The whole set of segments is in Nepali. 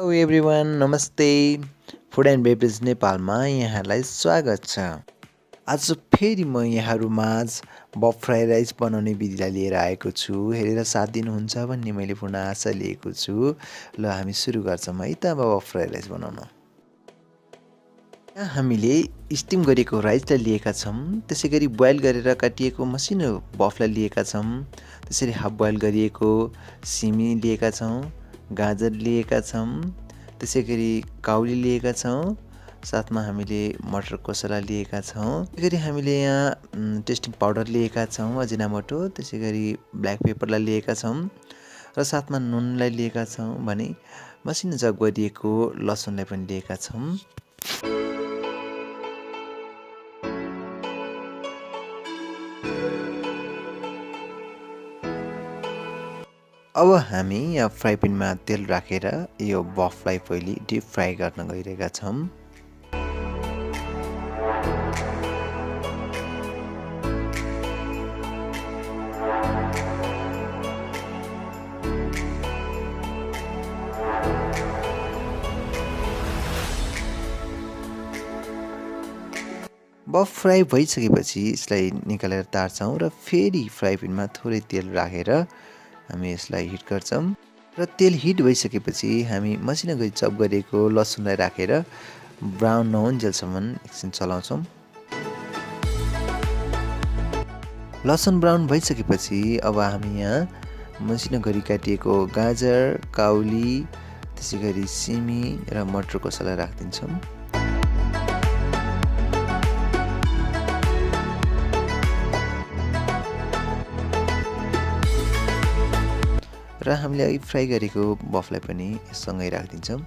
हेलो एभ्रिवान नमस्ते फुड एन्ड बेभरेज नेपालमा यहाँलाई स्वागत छ। आज फेरि म यहाँहरूमाझ बफ फ्राई राइस बनाउने विधिलाई लिएर आएको छु। हेरेर साथ दिनुहुन्छ भन्ने मैले पूर्ण आशा लिएको छु। ल हामी सुरु गर्छौँ है त अब बफ फ्राई राइस बनाउन। यहाँ हामीले स्टिम गरेको राइसलाई लिएका छौँ। त्यसै गरी बोइल गरेर काटिएको मसिनो बफलाई लिएका छौँ। त्यसरी हाफ बोइल गरिएको सिमी लिएका छौँ, गाजर लिएका छौँ, त्यसै गरी काउली लिएका छौँ, साथमा हामीले मटर मसला लिएका छौँ। त्यसै गरी हामीले यहाँ टेस्टिङ पाउडर लिएका छौँ, अजिनामोटो, त्यसै गरी ब्ल्याक पेपरलाई लिएका छौँ र साथमा नुनलाई लिएका छौँ भने मसिनो चप गरिएको लसुनलाई पनि लिएका छौँ। अब हामी यहाँ फ्राई प्यानमा तेल राखेर यो बफलाई पहिले डिप फ्राई गर्न गइरहेका छौँ। बफ फ्राई भइसकेपछि यसलाई निकालेर तार्छौँ र फेरि फ्राई प्यानमा थोरै तेल राखेर हामी यसलाई हिट गर्छौँ र तेल हिट भइसकेपछि हामी मसिनो गरी चप गरेको लसुनलाई राखेर ब्राउन नहुन्जेलसम्म एकछिन चलाउँछौँ। लसुन ब्राउन भइसकेपछि अब हामी यहाँ मसिनो गरी काटिएको गाजर, काउली, त्यसै गरी सिमी र मटर मसला राखिदिन्छौँ। र हामीले अघि फ्राई गरेको बफलाई पनि सँगै राखिदिन्छौँ।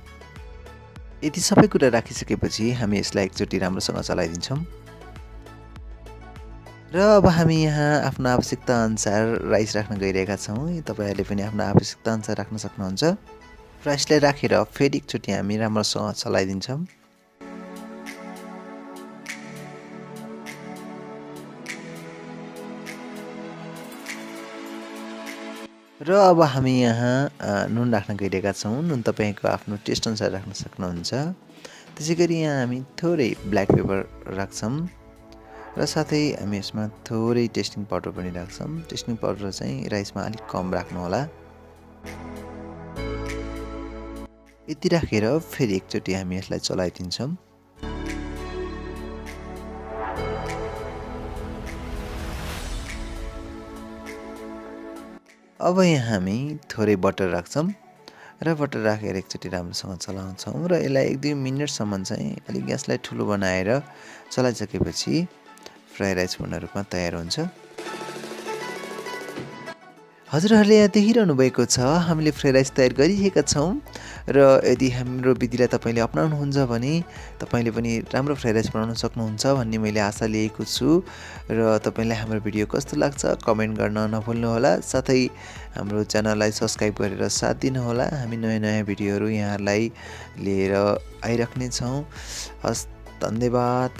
यति सबै कुरा राखिसकेपछि हामी यसलाई एकचोटि राम्रोसँग चलाइदिन्छौँ। र अब हामी यहाँ आफ्नो आवश्यकता अनुसार राइस राख्न गइरहेका छौँ। तपाईँहरूले पनि आफ्नो आवश्यकता अनुसार राख्न सक्नुहुन्छ। राइसलाई राखेर फेरि एकचोटि हामी राम्रोसँग चलाइदिन्छौँ। र अब हामी यहाँ नुन राख्न गइरहेका छौँ। नुन तपाईँको आफ्नो टेस्ट अनुसार राख्न सक्नुहुन्छ। त्यसै गरी यहाँ हामी थोरै ब्ल्याक पेपर राख्छौँ र साथै हामी यसमा थोरै टेस्टिङ पाउडर पनि राख्छौँ। टेस्टिङ पाउडर चाहिँ राइसमा अलिक कम राख्नु होला। यति राखेर फेरि एकचोटि हामी यसलाई चलाइदिन्छौँ। अब यहाँ हामी थोरै बटर राख्छौँ र बटर राखेर एकचोटि राम्रोसँग चलाउँछौँ र यसलाई 1-2 मिनटसम्म चाहिँ अलिक ग्यासलाई ठुलो बनाएर चलाइसकेपछि फ्राई राइस पूर्ण रूपमा तयार हुन्छ। हजुरहरूले यहाँ देखिरहनु भएको छ हामीले फ्राई राइस तयार गरिरहेका छौँ र यदि हाम्रो विधिलाई तपाईँले अपनाउनुहुन्छ भने तपाईँले पनि राम्रो फ्राई राइस बनाउन सक्नुहुन्छ भन्ने मैले आशा लिएको छु। र तपाईँलाई हाम्रो भिडियो कस्तो लाग्छ कमेन्ट गर्न नभुल्नुहोला। साथै हाम्रो च्यानललाई सब्स्क्राइब गरेर साथ दिनुहोला। हामी नयाँ नयाँ भिडियोहरू यहाँहरूलाई लिएर आइराख्नेछौँ। हस्, धन्यवाद।